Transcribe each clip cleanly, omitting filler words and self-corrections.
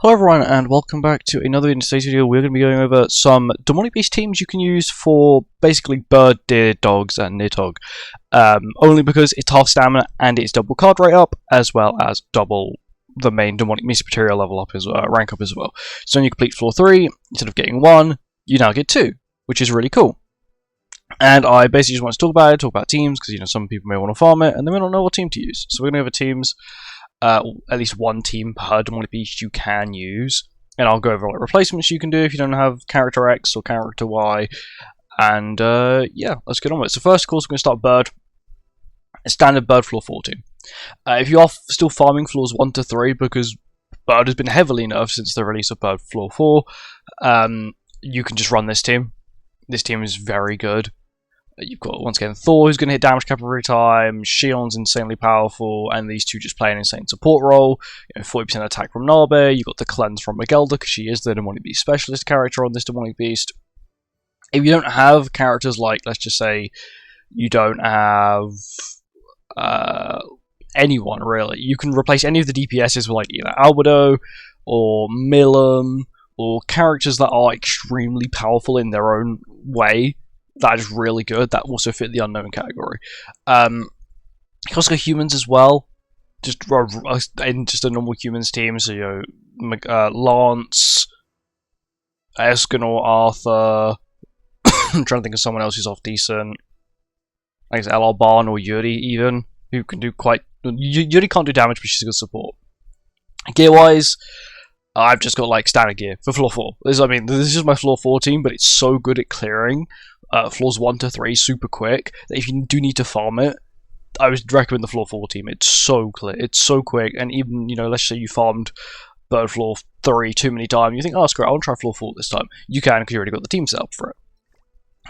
Hello everyone and welcome back to another in today's video. We're going to be going over some demonic beast teams you can use for basically bird, deer, dogs and Nidhoggr. Only because it's half stamina and it's double card rate up as well as double the main demonic beast material level up as well, rank up as well. So when you complete floor 3, instead of getting 1, you now get 2, which is really cool. And I basically just want to talk about teams, because some people may want to farm it and they may not know what team to use. So we're going to have teams. At least one team per demonic beast you can use, and I'll go over like replacements you can do if you don't have character X or character Y, and yeah, let's get on with it. So first, of course, we're going to start bird, a standard bird floor 4 team. If you are still farming floors 1 to 3, because bird has been heavily nerfed since the release of bird floor 4, you can just run this team. This team is very good. You've got, once again, Thor, who's going to hit damage cap every time, Shion's insanely powerful, and these two just play an insane support role. 40% attack from Nabe, you've got the cleanse from Magelda, because she is the demonic beast specialist character on this demonic beast. If you don't have characters like, let's just say, you don't have anyone, really, you can replace any of the DPSs with, like, either Albedo, or Milam, or characters that are extremely powerful in their own way. That is really good. That also fit the unknown category. You can also go humans as well, just in just a normal humans team. So Lance, Escanor, Arthur. I'm trying to think of someone else who's off decent. I guess LR Barn or Yuri even, who can do quite. Yuri can't do damage, but she's a good support. Gear wise, I've just got like standard gear for floor 4. This is my floor 4 team, but it's so good at clearing floors 1 to 3 super quick that if you do need to farm it, I would recommend the floor 4 team. It's so clear, it's so quick, and even, let's say you farmed bird floor 3 too many times, you think, oh screw it, I want to try floor 4 this time. You can, because you already got the team set up for it.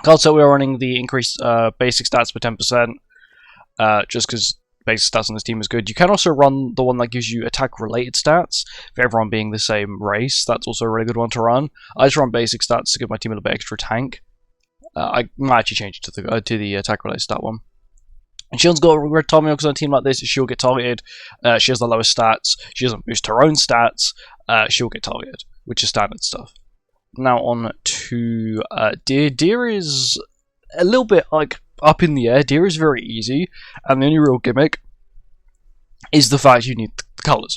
Card set, we are running the increased basic stats for 10%, just because basic stats on this team is good. You can also run the one that gives you attack related stats for everyone being the same race. That's also a really good one to run. I just run basic stats to give my team a little bit extra tank. I might actually change it to the attack related stat one. And Shion's got a red Tommy, because on a team like this, she'll get targeted. She has the lowest stats. She doesn't boost her own stats. She'll get targeted, which is standard stuff. Now on to Deer. Deer is a little bit like up in the air. Deer is very easy, and the only real gimmick is the fact you need the colours.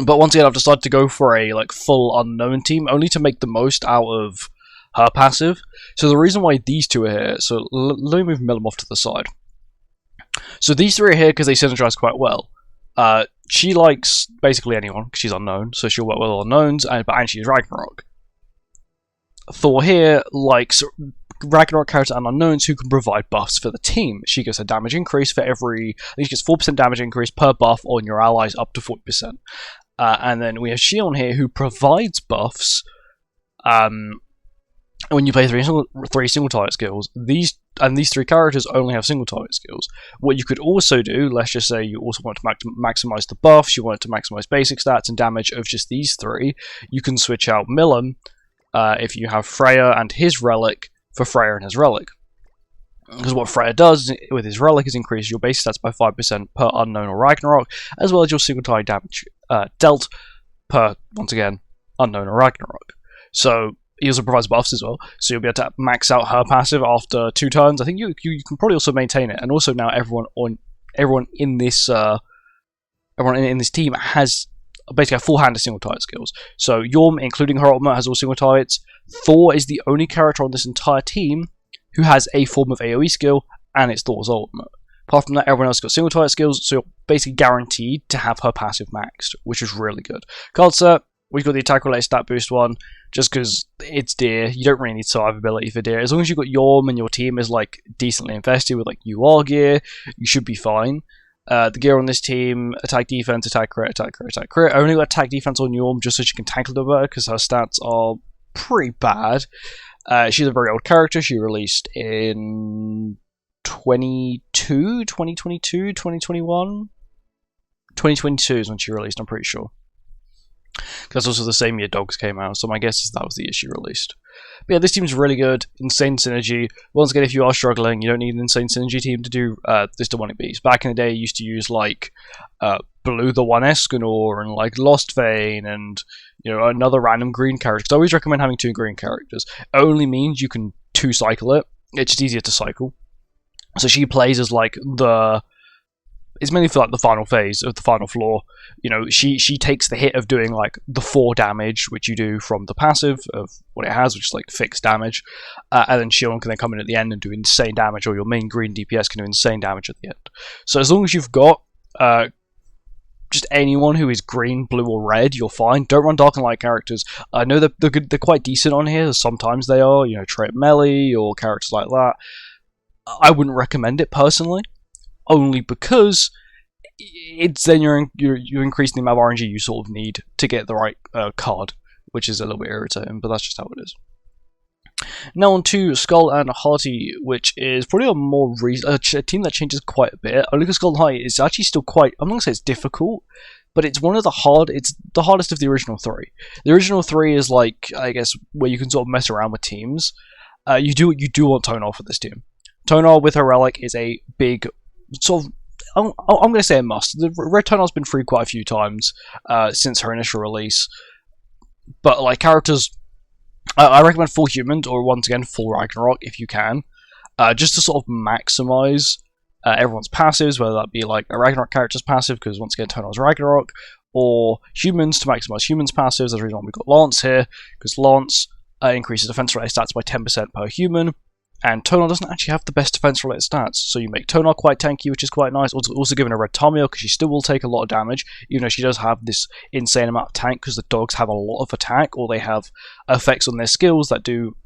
But once again, I've decided to go for a full unknown team, only to make the most out of her passive. So the reason why these two are here, so let me move Milam off to the side. So these three are here because they synergize quite well. She likes basically anyone, because she's unknown, so she'll work with all unknowns, and she's Ragnarok. Thor here likes Ragnarok characters and unknowns who can provide buffs for the team. She gets a damage increase for every, I think she gets 4% damage increase per buff on your allies up to 40%. And then we have Shion here who provides buffs when you play three single target skills. These three characters only have single target skills. What you could also do, let's just say you also want to maximize the buffs, you want to maximize basic stats and damage of just these three, you can switch out Milam if you have Freya and his relic for Freya and his relic. Because what Freya does with his relic is increase your base stats by 5% per unknown or Ragnarok, as well as your single target damage dealt per, once again, unknown or Ragnarok. So he also provides buffs as well, so you'll be able to max out her passive after 2 turns. I think you can probably also maintain it, and also now everyone in this team has basically a full hand of single target skills. So Yorm, including her ultimate, has all single targets. Thor is the only character on this entire team who has a form of AoE skill, and it's Thor's ultimate. Apart from that, everyone else got single target skills, so you're basically guaranteed to have her passive maxed, which is really good. Card set, we've got the attack related stat boost one, just because it's Deer. You don't really need survivability for Deer. As long as you've got Yorm and your team is decently infested with UR gear, you should be fine. The gear on this team, attack defense, attack crit, attack crit, attack crit. I only got attack defense on Yorm just so she can tank a little better, because her stats are pretty bad. She's a very old character. She released in 2022, 2021? 2022 is when she released, I'm pretty sure. That's also the same year Dogs came out, so my guess is that was the year she released. But yeah, this team's really good. Insane synergy. Once again, if you are struggling, you don't need an insane synergy team to do this demonic beast. Back in the day, you used to use blue the one Escanor and like Lost Vein and another random green character. Because I always recommend having 2 green characters. It only means you can 2 cycle it. It's just easier to cycle. So she plays as like it's mainly for like the final phase of the final floor. She takes the hit of doing like the 4 damage, which you do from the passive of what it has, which is like fixed damage, and then Shion can then come in at the end and do insane damage, or your main green DPS can do insane damage at the end. So as long as you've got just anyone who is green, blue, or red, you're fine. Don't run dark and light characters. I know they're good, they're quite decent on here. Sometimes they are, Trait Melee or characters like that. I wouldn't recommend it personally. Only because it's then you're increasing the amount of RNG you sort of need to get the right card, which is a little bit irritating, but that's just how it is. Now on to Skull and Hearty, which is probably a team that changes quite a bit. Only because Skull and Hearty is actually still quite, I'm not going to say it's difficult, but it's it's the hardest of the original 3. The original 3 is like, I guess, where you can sort of mess around with teams. You do want Tonar for this team. Tonar with her Relic is a big sort of, I'm going to say a must. The Red Tonar's been free quite a few times since her initial release, but like characters, I recommend full human or once again full Ragnarok if you can, just to sort of maximize everyone's passives, whether that be like a Ragnarok character's passive, because once again Tonar's Ragnarok, or humans to maximize humans' passives. That's the reason why we've got Lance here, because Lance increases defense related stats by 10% per human. And Tonar doesn't actually have the best defense-related stats, so you make Tonar quite tanky, which is quite nice. Also given a red Tamio, because she still will take a lot of damage, even though she does have this insane amount of tank, because the dogs have a lot of attack, or they have effects on their skills that do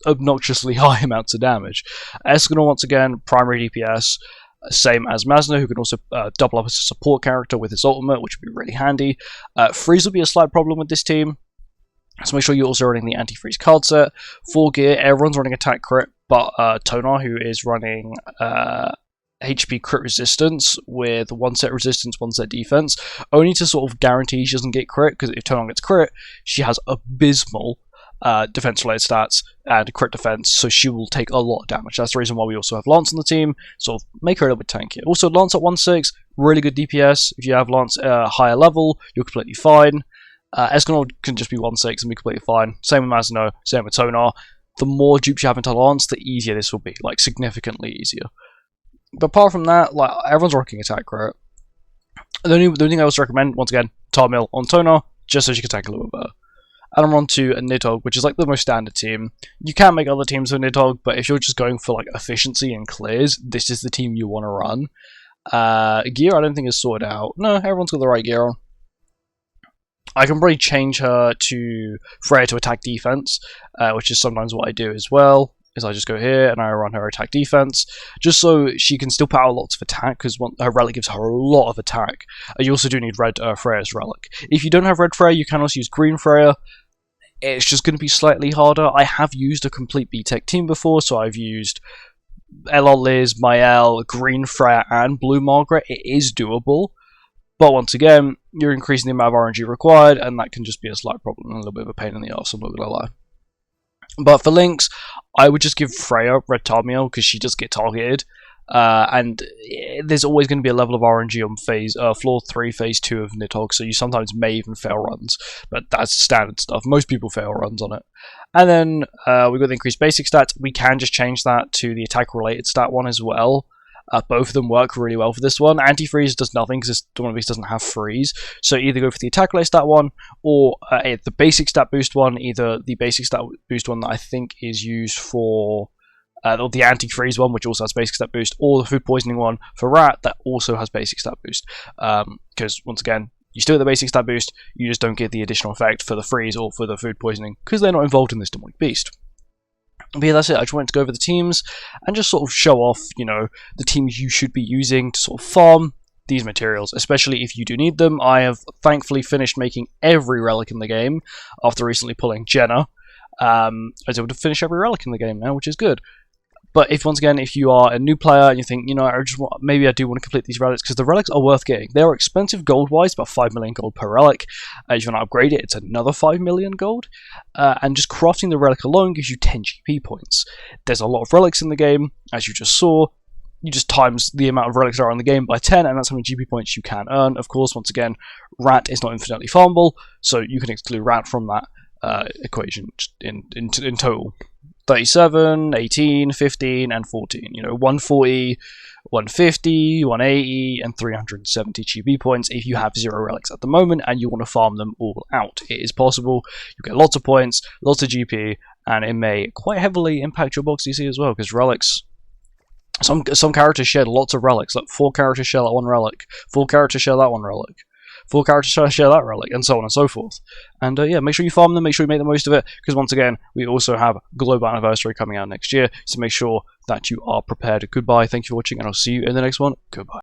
obnoxiously high amounts of damage. Escanor, once again, primary DPS, same as Masno, who can also double up as a support character with his ultimate, which would be really handy. Freeze will be a slight problem with this team, so make sure you're also running the anti-freeze card set. 4 gear, everyone's running attack crit, but Tonar, who is running HP crit resistance with 1 set resistance, 1 set defense, only to sort of guarantee she doesn't get crit, because if Tonar gets crit, she has abysmal defense-related stats and crit defense, so she will take a lot of damage. That's the reason why we also have Lance on the team, sort of make her a little bit tankier. Also, Lance at 1/6, really good DPS. If you have Lance higher level, you're completely fine. Escanor can just be 1/6 and be completely fine. Same with Masno, same with Tonar. The more dupes you have into Lance, the easier this will be, like significantly easier. But apart from that, like everyone's rocking attack crit. The only thing I also recommend, once again, Tar Mill on Tonar, just so she can tank a little bit better. And I'm on to a Nidhoggr, which is like the most standard team. You can make other teams for Nidhoggr, but if you're just going for like efficiency and clears, this is the team you want to run. Gear I don't think is sorted out. No, everyone's got the right gear on. I can probably change her to Freya to attack defense, which is sometimes what I do as well, is I just go here and I run her attack defense, just so she can still put out lots of attack, because her relic gives her a lot of attack. You also do need red Freya's relic. If you don't have red Freya, you can also use green Freya. It's just going to be slightly harder. I have used a complete B-Tech team before, so I've used LR Liz, Mael, green Freya, and blue Margaret. It is doable. But once again, you're increasing the amount of RNG required, and that can just be a slight problem and a little bit of a pain in the arse, I'm not gonna lie. But for links, I would just give Freya Red Tamio, because she does get targeted, and there's always going to be a level of RNG on floor 3, phase 2 of Nidhoggr, so you sometimes may even fail runs, but that's standard stuff. Most people fail runs on it. And then we've got the increased basic stats. We can just change that to the attack-related stat one as well. Both of them work really well for this one. Anti-freeze does nothing because the one of these doesn't have freeze. So either go for the attack-related stat one or the basic stat boost one. Either the basic stat boost one that I think is used for or the anti-freeze one, which also has basic stat boost, or the food poisoning one for Rat that also has basic stat boost. Because once again, you still get the basic stat boost, you just don't get the additional effect for the freeze or for the food poisoning because they're not involved in this demonic beast. But yeah, that's it. I just wanted to go over the teams and just sort of show off, the teams you should be using to sort of farm these materials, especially if you do need them. I have thankfully finished making every relic in the game after recently pulling Jenna. I was able to finish every relic in the game now, which is good. But if you are a new player and you think, maybe I do want to complete these relics, because the relics are worth getting. They are expensive gold-wise, about 5 million gold per relic. If you want to upgrade it, it's another 5 million gold. And just crafting the relic alone gives you 10 GP points. There's a lot of relics in the game, as you just saw. you just times the amount of relics that are on the game by 10, and that's how many GP points you can earn. Of course, once again, rat is not infinitely farmable, so you can exclude rat from that equation in total. 37, 18, 15, and 14. 140, 150, 180, and 370 GP points if you have 0 relics at the moment and you want to farm them all out. It is possible. You get lots of points, lots of GP, and it may quite heavily impact your box DC as well, because relics... Some characters shed lots of relics, like 4 characters share that 1 relic, 4 characters share that 1 relic, 4 characters share that relic, and so on and so forth. And yeah, make sure you farm them, make sure you make the most of it, because once again, we also have Global Anniversary coming out next year, so make sure that you are prepared. Goodbye, thank you for watching, and I'll see you in the next one. Goodbye.